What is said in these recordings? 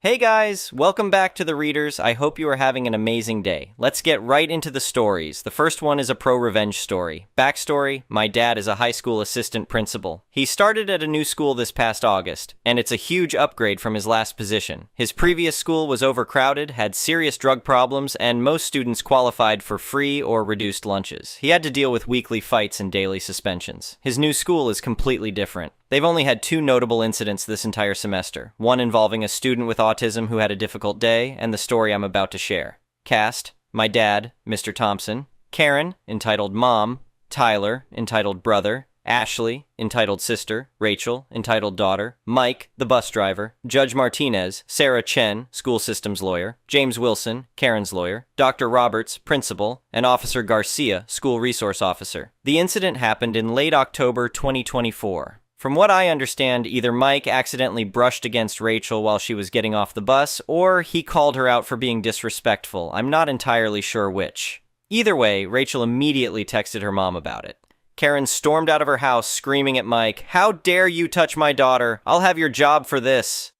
Hey guys, welcome back to the Readers. I hope you are having an amazing day. Let's get right into the stories. The first one is a pro-revenge story. Backstory, my dad is a high school assistant principal. He started at a new school this past August, and it's a huge upgrade from his last position. His previous school was overcrowded, had serious drug problems, and most students qualified for free or reduced lunches. He had to deal with weekly fights and daily suspensions. His new school is completely different. They've only had two notable incidents this entire semester, one involving a student with autism who had a difficult day, and the story I'm about to share. Cast: my dad, Mr. Thompson; Karen, entitled Mom; Tyler, entitled Brother; Ashley, entitled Sister; Rachel, entitled Daughter; Mike, the bus driver; Judge Martinez; Sarah Chen, school systems lawyer; James Wilson, Karen's lawyer; Dr. Roberts, principal; and Officer Garcia, school resource officer. The incident happened in late October 2024. From what I understand, either Mike accidentally brushed against Rachel while she was getting off the bus, or he called her out for being disrespectful. I'm not entirely sure which. Either way, Rachel immediately texted her mom about it. Karen stormed out of her house screaming at Mike, "How dare you touch my daughter? I'll have your job for this."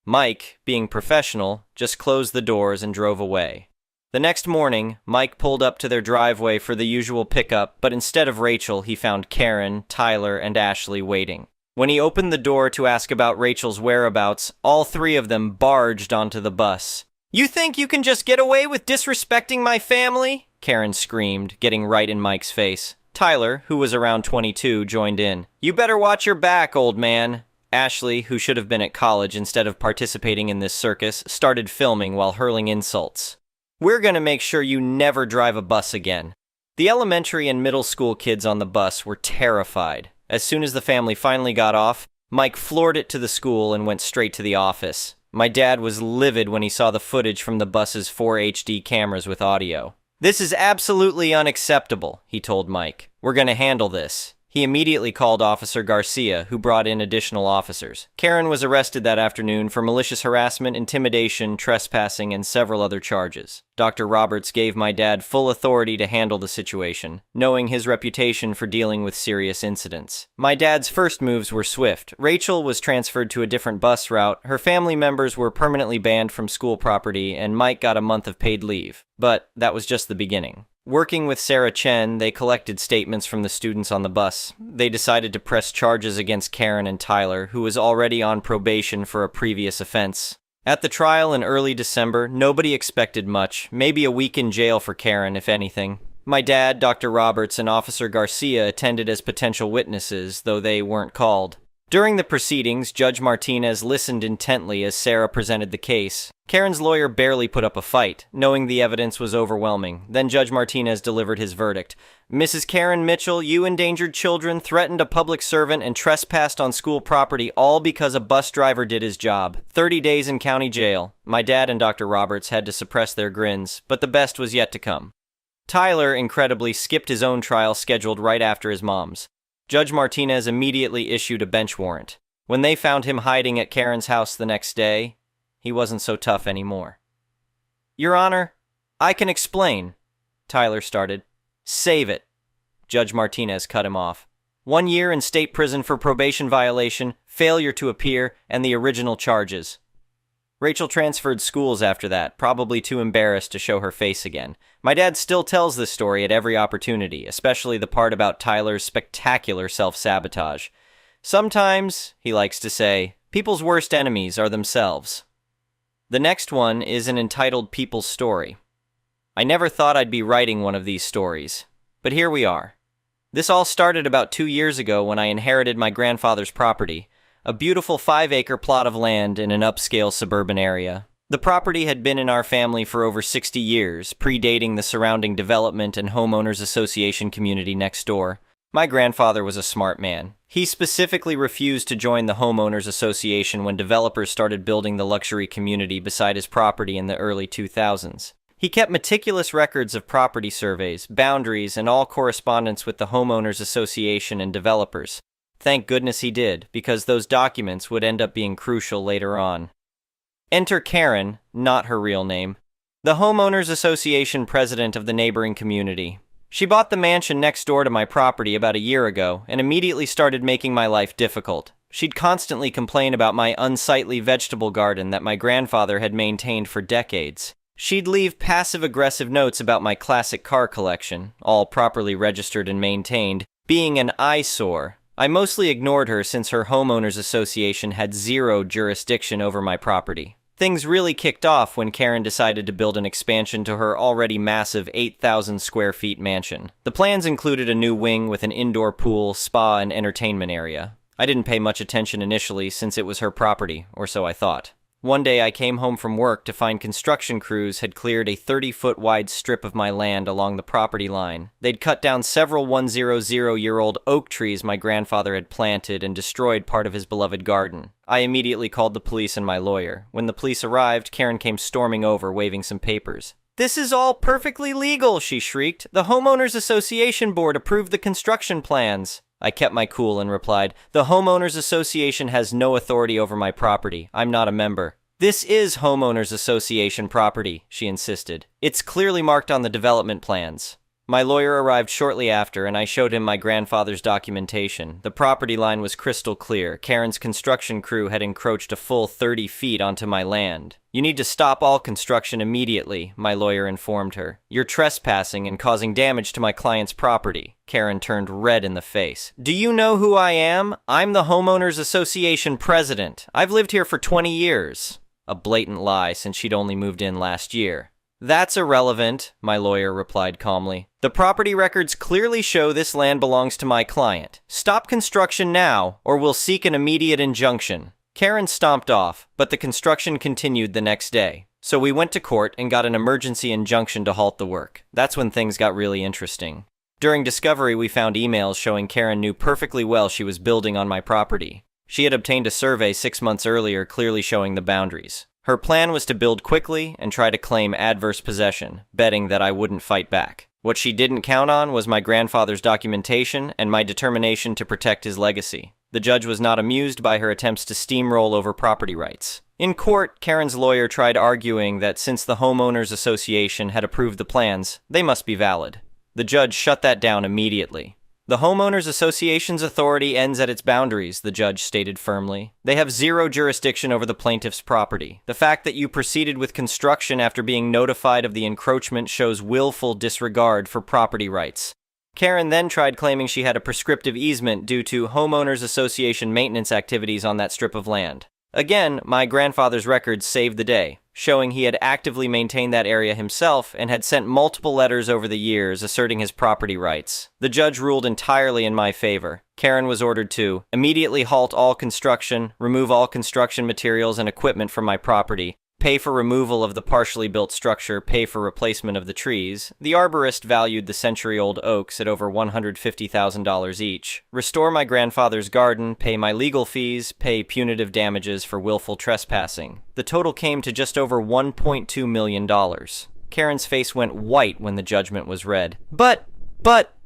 Mike, being professional, just closed the doors and drove away. The next morning, Mike pulled up to their driveway for the usual pickup, but instead of Rachel, he found Karen, Tyler, and Ashley waiting. When he opened the door to ask about Rachel's whereabouts, all three of them barged onto the bus. "You think you can just get away with disrespecting my family?" Karen screamed, getting right in Mike's face. Tyler, who was around 22, joined in. "You better watch your back, old man." Ashley, who should have been at college instead of participating in this circus, started filming while hurling insults. "We're gonna make sure you never drive a bus again." The elementary and middle school kids on the bus were terrified. As soon as the family finally got off, Mike floored it to the school and went straight to the office. My dad was livid when he saw the footage from the bus's 4 HD cameras with audio. "This is absolutely unacceptable," he told Mike. "We're gonna handle this." He immediately called Officer Garcia, who brought in additional officers. Karen was arrested that afternoon for malicious harassment, intimidation, trespassing, and several other charges. Dr. Roberts gave my dad full authority to handle the situation, knowing his reputation for dealing with serious incidents. My dad's first moves were swift. Rachel was transferred to a different bus route, her family members were permanently banned from school property, and Mike got a month of paid leave. But that was just the beginning. Working with Sarah Chen, they collected statements from the students on the bus. They decided to press charges against Karen and Tyler, who was already on probation for a previous offense. At the trial in early December, nobody expected much, maybe a week in jail for Karen, if anything. My dad, Dr. Roberts, and Officer Garcia attended as potential witnesses, though they weren't called. During the proceedings, Judge Martinez listened intently as Sarah presented the case. Karen's lawyer barely put up a fight, knowing the evidence was overwhelming. Then Judge Martinez delivered his verdict. "Mrs. Karen Mitchell, you endangered children, threatened a public servant, and trespassed on school property, all because a bus driver did his job. 30 days in county jail." My dad and Dr. Roberts had to suppress their grins, but the best was yet to come. Tyler, incredibly, skipped his own trial scheduled right after his mom's. Judge Martinez immediately issued a bench warrant. When they found him hiding at Karen's house the next day, he wasn't so tough anymore. "Your Honor, I can explain," Tyler started. "Save it." Judge Martinez cut him off. 1 year in state prison for probation violation, failure to appear, and the original charges. Rachel transferred schools after that, probably too embarrassed to show her face again. My dad still tells this story at every opportunity, especially the part about Tyler's spectacular self-sabotage. Sometimes, he likes to say, people's worst enemies are themselves. The next one is an entitled People's Story. I never thought I'd be writing one of these stories, but here we are. This all started about 2 years ago when I inherited my grandfather's property, a beautiful 5-acre plot of land in an upscale suburban area. The property had been in our family for over 60 years, predating the surrounding development and homeowners association community next door. My grandfather was a smart man. He specifically refused to join the homeowners association when developers started building the luxury community beside his property in the early 2000s. He kept meticulous records of property surveys, boundaries, and all correspondence with the homeowners association and developers. Thank goodness he did, because those documents would end up being crucial later on. Enter Karen, not her real name, the homeowners association president of the neighboring community. She bought the mansion next door to my property about a year ago and immediately started making my life difficult. She'd constantly complain about my unsightly vegetable garden that my grandfather had maintained for decades. She'd leave passive-aggressive notes about my classic car collection, all properly registered and maintained, being an eyesore. I mostly ignored her since her homeowners association had zero jurisdiction over my property. Things really kicked off when Karen decided to build an expansion to her already massive 8,000 square feet mansion. The plans included a new wing with an indoor pool, spa, and entertainment area. I didn't pay much attention initially since it was her property, or so I thought. One day I came home from work to find construction crews had cleared a 30-foot wide strip of my land along the property line. They'd cut down several 100-year-old oak trees my grandfather had planted and destroyed part of his beloved garden. I immediately called the police and my lawyer. When the police arrived, Karen came storming over, waving some papers. "This is all perfectly legal," she shrieked. "The Homeowners Association Board approved the construction plans." I kept my cool and replied, "The Homeowners Association has no authority over my property. I'm not a member." "This is Homeowners Association property," she insisted. "It's clearly marked on the development plans." My lawyer arrived shortly after, and I showed him my grandfather's documentation. The property line was crystal clear. Karen's construction crew had encroached a full 30 feet onto my land. "You need to stop all construction immediately," my lawyer informed her. "You're trespassing and causing damage to my client's property." Karen turned red in the face. "Do you know who I am? I'm the Homeowners Association president. I've lived here for 20 years. A blatant lie, since she'd only moved in last year. "That's irrelevant," my lawyer replied calmly. "The property records clearly show this land belongs to my client. Stop construction now, or we'll seek an immediate injunction." Karen stomped off, but the construction continued the next day. So we went to court and got an emergency injunction to halt the work. That's when things got really interesting. During discovery, we found emails showing Karen knew perfectly well she was building on my property. She had obtained a survey 6 months earlier clearly showing the boundaries. Her plan was to build quickly and try to claim adverse possession, betting that I wouldn't fight back. What she didn't count on was my grandfather's documentation and my determination to protect his legacy. The judge was not amused by her attempts to steamroll over property rights. In court, Karen's lawyer tried arguing that since the Homeowners Association had approved the plans, they must be valid. The judge shut that down immediately. "The Homeowners Association's authority ends at its boundaries," the judge stated firmly. "They have zero jurisdiction over the plaintiff's property. The fact that you proceeded with construction after being notified of the encroachment shows willful disregard for property rights." Karen then tried claiming she had a prescriptive easement due to Homeowners Association maintenance activities on that strip of land. Again, my grandfather's records saved the day, showing he had actively maintained that area himself and had sent multiple letters over the years asserting his property rights. The judge ruled entirely in my favor. Karen was ordered to immediately halt all construction, remove all construction materials and equipment from my property, pay for removal of the partially built structure, pay for replacement of the trees. The arborist valued the century-old oaks at over $150,000 each. Restore my grandfather's garden, pay my legal fees, pay punitive damages for willful trespassing. The total came to just over $1.2 million. Karen's face went white when the judgment was read. But,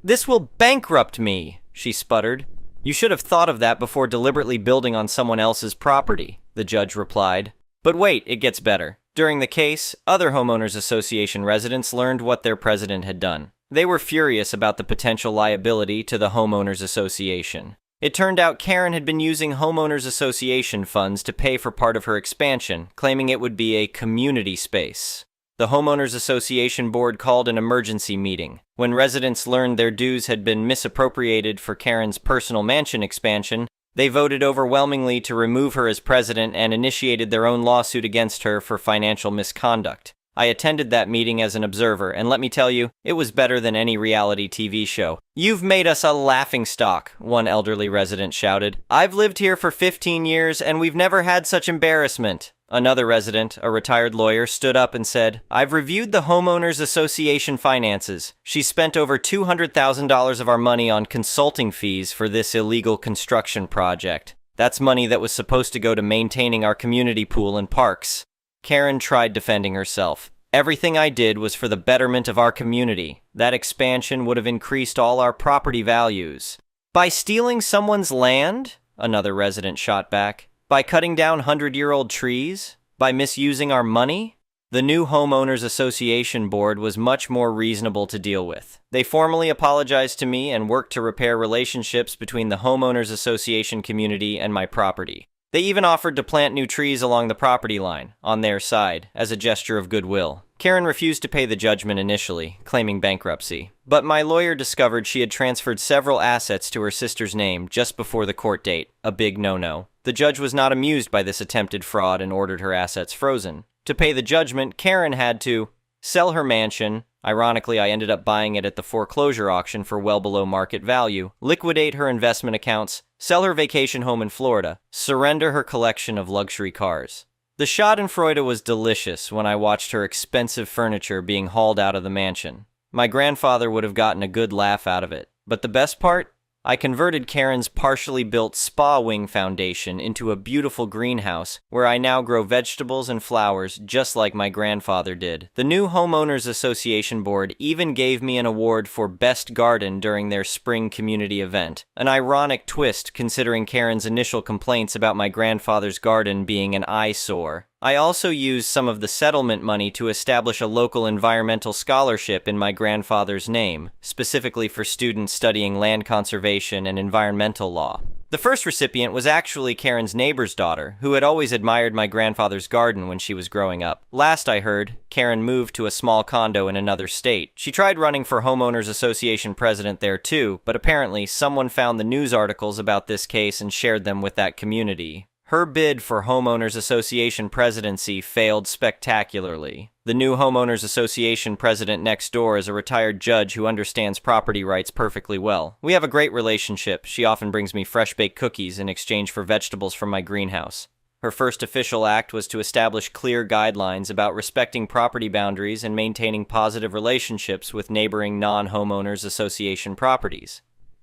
this will bankrupt me," she sputtered. "You should have thought of that before deliberately building on someone else's property," the judge replied. But wait, it gets better. During the case, other Homeowners Association residents learned what their president had done. They were furious about the potential liability to the Homeowners Association. It turned out Karen had been using Homeowners Association funds to pay for part of her expansion, claiming it would be a community space. The Homeowners Association board called an emergency meeting. When residents learned their dues had been misappropriated for Karen's personal mansion expansion, they voted overwhelmingly to remove her as president and initiated their own lawsuit against her for financial misconduct. I attended that meeting as an observer, and let me tell you, it was better than any reality TV show. "You've made us a laughingstock," one elderly resident shouted. "I've lived here for 15 years, and we've never had such embarrassment." Another resident, a retired lawyer, stood up and said, "I've reviewed the Homeowners Association finances. She spent over $200,000 of our money on consulting fees for this illegal construction project. That's money that was supposed to go to maintaining our community pool and parks." Karen tried defending herself. "Everything I did was for the betterment of our community. That expansion would have increased all our property values." "By stealing someone's land?" another resident shot back. "By cutting down 100-year-old trees? By misusing our money?" The new Homeowners Association board was much more reasonable to deal with. They formally apologized to me and worked to repair relationships between the Homeowners Association community and my property. They even offered to plant new trees along the property line, on their side, as a gesture of goodwill. Karen refused to pay the judgment initially, claiming bankruptcy. But my lawyer discovered she had transferred several assets to her sister's name just before the court date, a big no-no. The judge was not amused by this attempted fraud and ordered her assets frozen. To pay the judgment, Karen had to sell her mansion. Ironically, I ended up buying it at the foreclosure auction for well below market value, liquidate her investment accounts, sell her vacation home in Florida, surrender her collection of luxury cars. The schadenfreude was delicious when I watched her expensive furniture being hauled out of the mansion. My grandfather would have gotten a good laugh out of it. But the best part? I converted Karen's partially built spa wing foundation into a beautiful greenhouse where I now grow vegetables and flowers just like my grandfather did. The new Homeowners Association board even gave me an award for Best Garden during their spring community event, an ironic twist considering Karen's initial complaints about my grandfather's garden being an eyesore. I also used some of the settlement money to establish a local environmental scholarship in my grandfather's name, specifically for students studying land conservation and environmental law. The first recipient was actually Karen's neighbor's daughter, who had always admired my grandfather's garden when she was growing up. Last I heard, Karen moved to a small condo in another state. She tried running for Homeowners Association president there too, but apparently someone found the news articles about this case and shared them with that community. Her bid for Homeowners Association presidency failed spectacularly. The new Homeowners Association president next door is a retired judge who understands property rights perfectly well. We have a great relationship. She often brings me fresh-baked cookies in exchange for vegetables from my greenhouse. Her first official act was to establish clear guidelines about respecting property boundaries and maintaining positive relationships with neighboring non-Homeowners Association properties.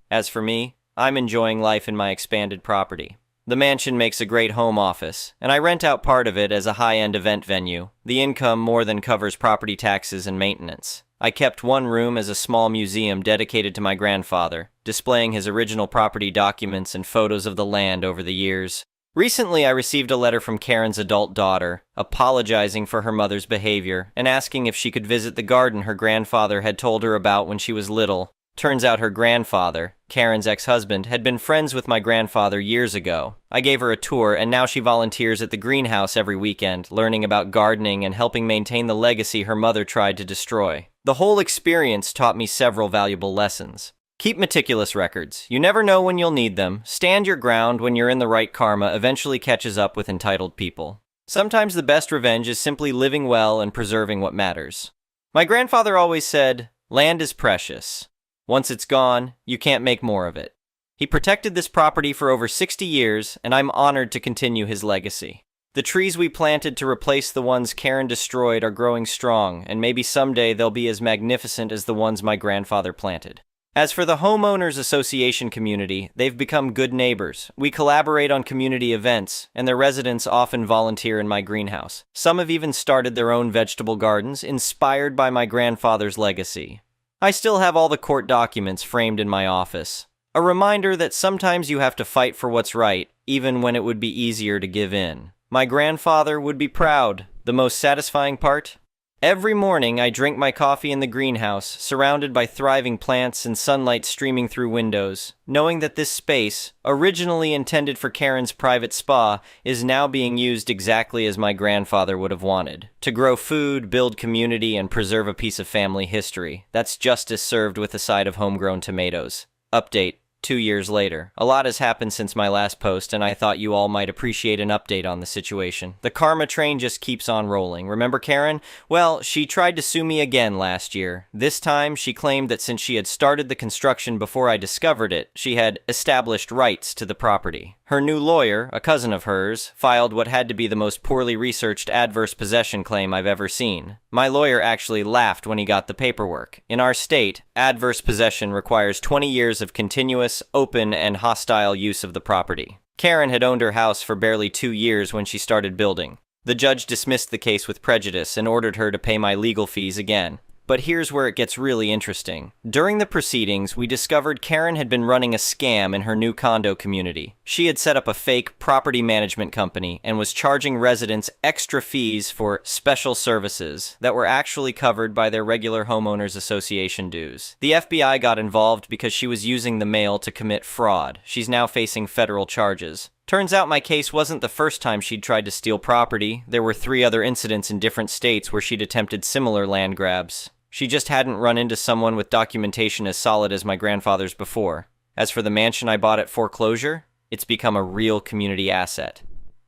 As for me, I'm enjoying life in my expanded property. The mansion makes a great home office, and I rent out part of it as a high-end event venue. The income more than covers property taxes and maintenance. I kept one room as a small museum dedicated to my grandfather, displaying his original property documents and photos of the land over the years. Recently, I received a letter from Karen's adult daughter, apologizing for her mother's behavior and asking if she could visit the garden her grandfather had told her about when she was little. Turns out her grandfather, Karen's ex-husband, had been friends with my grandfather years ago. I gave her a tour, and now she volunteers at the greenhouse every weekend, learning about gardening and helping maintain the legacy her mother tried to destroy. The whole experience taught me several valuable lessons. Keep meticulous records. You never know when you'll need them. Stand your ground when you're in the right. Karma eventually catches up with entitled people. Sometimes the best revenge is simply living well and preserving what matters. My grandfather always said, "Land is precious. Once it's gone, you can't make more of it." He protected this property for over 60 years, and I'm honored to continue his legacy. The trees we planted to replace the ones Karen destroyed are growing strong, and maybe someday they'll be as magnificent as the ones my grandfather planted. As for the Homeowners Association community, they've become good neighbors. We collaborate on community events, and their residents often volunteer in my greenhouse. Some have even started their own vegetable gardens, inspired by my grandfather's legacy. I still have all the court documents framed in my office. A reminder that sometimes you have to fight for what's right, even when it would be easier to give in. My grandfather would be proud. The most satisfying part? Every morning I drink my coffee in the greenhouse, surrounded by thriving plants and sunlight streaming through windows, knowing that this space, originally intended for Karen's private spa, is now being used exactly as my grandfather would have wanted. To grow food, build community, and preserve a piece of family history. That's justice served with a side of homegrown tomatoes. Update. 2 years later. A lot has happened since my last post, and I thought you all might appreciate an update on the situation. The karma train just keeps on rolling. Remember Karen? Well, she tried to sue me again last year. This time, she claimed that since she had started the construction before I discovered it, she had established rights to the property. Her new lawyer, a cousin of hers, filed what had to be the most poorly researched adverse possession claim I've ever seen. My lawyer actually laughed when he got the paperwork. In our state, adverse possession requires 20 years of continuous, open, and hostile use of the property. Karen had owned her house for barely 2 years when she started building. The judge dismissed the case with prejudice and ordered her to pay my legal fees again. But here's where it gets really interesting. During the proceedings, we discovered Karen had been running a scam in her new condo community. She had set up a fake property management company and was charging residents extra fees for special services that were actually covered by their regular homeowners association dues. The FBI got involved because she was using the mail to commit fraud. She's now facing federal charges. Turns out my case wasn't the first time she'd tried to steal property. There were 3 other incidents in different states where she'd attempted similar land grabs. She just hadn't run into someone with documentation as solid as my grandfather's before. As for the mansion I bought at foreclosure, it's become a real community asset.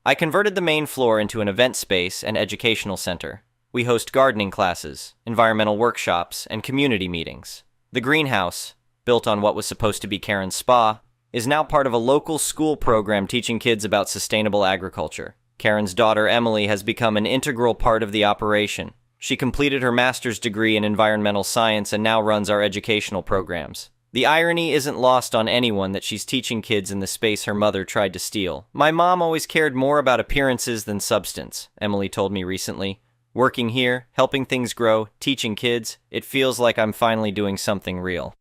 I converted the main floor into an event space and educational center. We host gardening classes, environmental workshops, and community meetings. The greenhouse, built on what was supposed to be Karen's spa, is now part of a local school program teaching kids about sustainable agriculture. Karen's daughter Emily has become an integral part of the operation. She completed her master's degree in environmental science and now runs our educational programs. The irony isn't lost on anyone that she's teaching kids in the space her mother tried to steal. My mom always cared more about appearances than substance, Emily told me recently. Working here, helping things grow, teaching kids, it feels like I'm finally doing something real.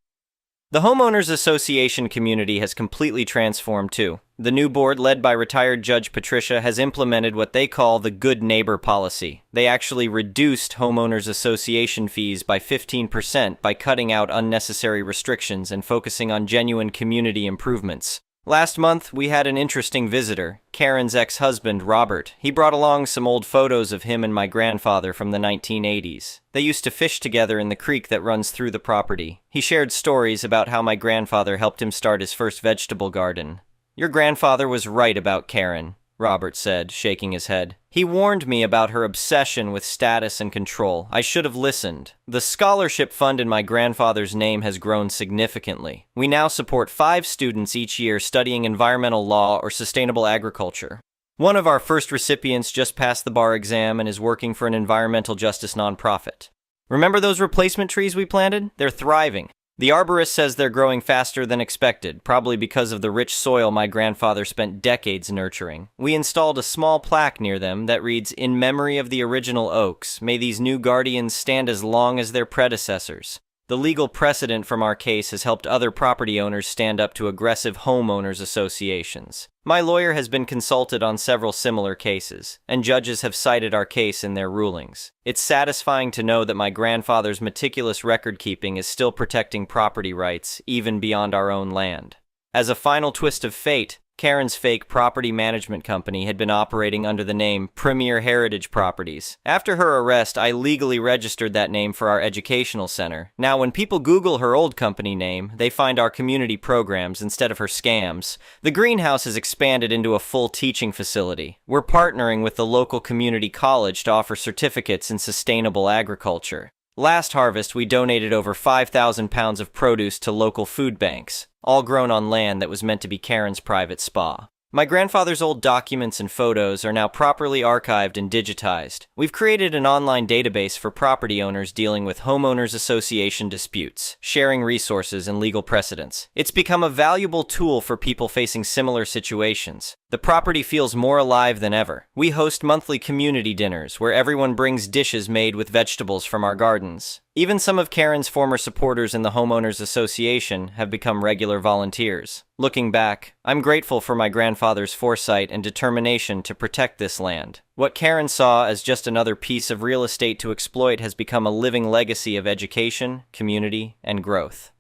The Homeowners Association community has completely transformed too. The new board, led by retired Judge Patricia, has implemented what they call the Good Neighbor policy. They actually reduced Homeowners Association fees by 15% by cutting out unnecessary restrictions and focusing on genuine community improvements. Last month, we had an interesting visitor, Karen's ex-husband, Robert. He brought along some old photos of him and my grandfather from the 1980s. They used to fish together in the creek that runs through the property. He shared stories about how my grandfather helped him start his first vegetable garden. "Your grandfather was right about Karen," Robert said, shaking his head. "He warned me about her obsession with status and control. I should have listened." The scholarship fund in my grandfather's name has grown significantly. We now support 5 students each year studying environmental law or sustainable agriculture. One of our first recipients just passed the bar exam and is working for an environmental justice nonprofit. Remember those replacement trees we planted? They're thriving. The arborist says they're growing faster than expected, probably because of the rich soil my grandfather spent decades nurturing. We installed a small plaque near them that reads, "In memory of the original oaks, may these new guardians stand as long as their predecessors." The legal precedent from our case has helped other property owners stand up to aggressive homeowners associations. My lawyer has been consulted on several similar cases, and judges have cited our case in their rulings. It's satisfying to know that my grandfather's meticulous record-keeping is still protecting property rights, even beyond our own land. As a final twist of fate, Karen's fake property management company had been operating under the name Premier Heritage Properties. After her arrest, I legally registered that name for our educational center. Now, when people Google her old company name, they find our community programs instead of her scams. The greenhouse has expanded into a full teaching facility. We're partnering with the local community college to offer certificates in sustainable agriculture. Last harvest, we donated over 5,000 pounds of produce to local food banks, all grown on land that was meant to be Karen's private spa. My grandfather's old documents and photos are now properly archived and digitized. We've created an online database for property owners dealing with homeowners association disputes, sharing resources and legal precedents. It's become a valuable tool for people facing similar situations. The property feels more alive than ever. We host monthly community dinners where everyone brings dishes made with vegetables from our gardens. Even some of Karen's former supporters in the Homeowners Association have become regular volunteers. Looking back, I'm grateful for my grandfather's foresight and determination to protect this land. What Karen saw as just another piece of real estate to exploit has become a living legacy of education, community, and growth.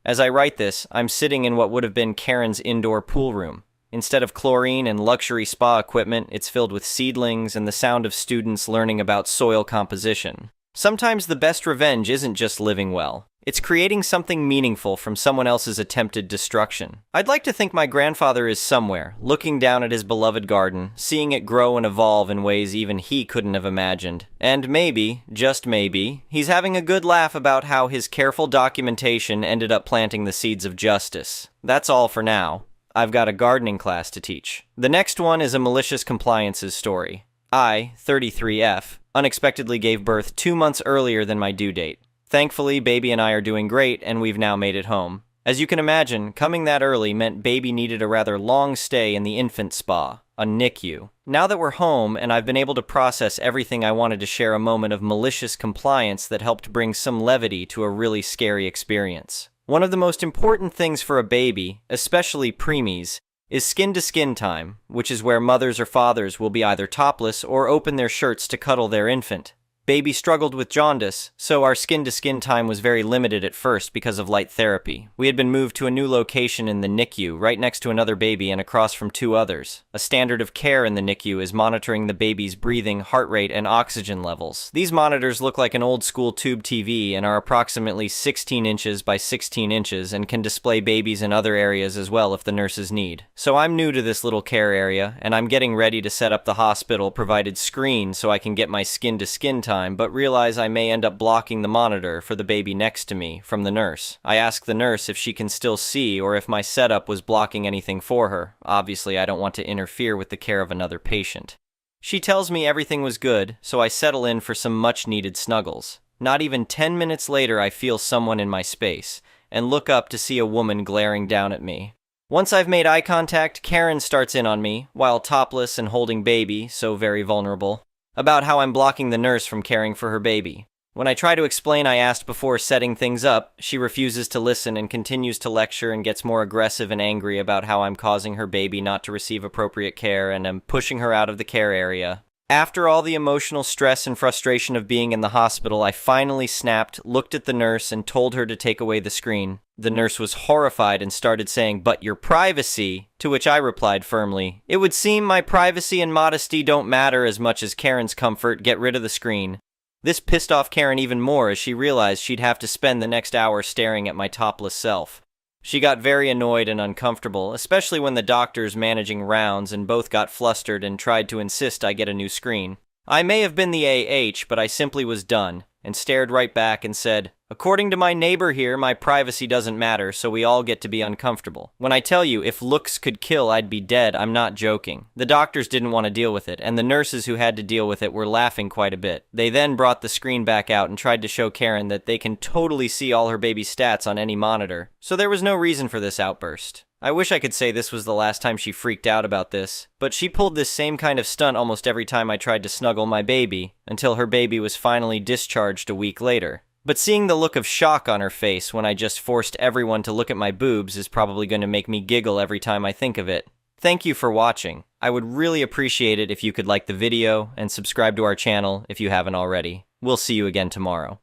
As I write this, I'm sitting in what would have been Karen's indoor pool room. Instead of chlorine and luxury spa equipment, it's filled with seedlings and the sound of students learning about soil composition. Sometimes the best revenge isn't just living well. It's creating something meaningful from someone else's attempted destruction. I'd like to think my grandfather is somewhere, looking down at his beloved garden, seeing it grow and evolve in ways even he couldn't have imagined. And maybe, just maybe, he's having a good laugh about how his careful documentation ended up planting the seeds of justice. That's all for now. I've got a gardening class to teach. The next one is a malicious compliances story. I, 33F, unexpectedly gave birth 2 months earlier than my due date. Thankfully, baby and I are doing great, and we've now made it home. As you can imagine, coming that early meant baby needed a rather long stay in the infant spa, a NICU. Now that we're home and I've been able to process everything, I wanted to share a moment of malicious compliance that helped bring some levity to a really scary experience. One of the most important things for a baby, especially preemies, is skin-to-skin time, which is where mothers or fathers will be either topless or open their shirts to cuddle their infant. Baby struggled with jaundice, so our skin-to-skin time was very limited at first because of light therapy. We had been moved to a new location in the NICU, right next to another baby and across from two others. A standard of care in the NICU is monitoring the baby's breathing, heart rate, and oxygen levels. These monitors look like an old-school tube TV and are approximately 16 inches by 16 inches and can display babies in other areas as well if the nurses need. So I'm new to this little care area, and I'm getting ready to set up the hospital-provided screen so I can get my skin-to-skin time, but realize I may end up blocking the monitor for the baby next to me from the nurse. I ask the nurse if she can still see or if my setup was blocking anything for her. Obviously, I don't want to interfere with the care of another patient. She tells me everything was good, so I settle in for some much-needed snuggles. Not even 10 minutes later, I feel someone in my space, and look up to see a woman glaring down at me. Once I've made eye contact, Karen starts in on me, while topless and holding baby, so very vulnerable, about how I'm blocking the nurse from caring for her baby. When I try to explain I asked before setting things up, she refuses to listen and continues to lecture and gets more aggressive and angry about how I'm causing her baby not to receive appropriate care and am pushing her out of the care area. After all the emotional stress and frustration of being in the hospital, I finally snapped, looked at the nurse, and told her to take away the screen. The nurse was horrified and started saying, "But your privacy," to which I replied firmly, "It would seem my privacy and modesty don't matter as much as Karen's comfort. Get rid of the screen." This pissed off Karen even more as she realized she'd have to spend the next hour staring at my topless self. She got very annoyed and uncomfortable, especially when the doctors managing rounds and both got flustered and tried to insist I get a new screen. I may have been the AH, but I simply was done, and stared right back and said, "According to my neighbor here, my privacy doesn't matter, so we all get to be uncomfortable. When I tell you, if looks could kill, I'd be dead, I'm not joking." The doctors didn't want to deal with it, and the nurses who had to deal with it were laughing quite a bit. They then brought the screen back out and tried to show Karen that they can totally see all her baby's stats on any monitor, so there was no reason for this outburst. I wish I could say this was the last time she freaked out about this, but she pulled this same kind of stunt almost every time I tried to snuggle my baby, until her baby was finally discharged a week later. But seeing the look of shock on her face when I just forced everyone to look at my boobs is probably going to make me giggle every time I think of it. Thank you for watching. I would really appreciate it if you could like the video and subscribe to our channel if you haven't already. We'll see you again tomorrow.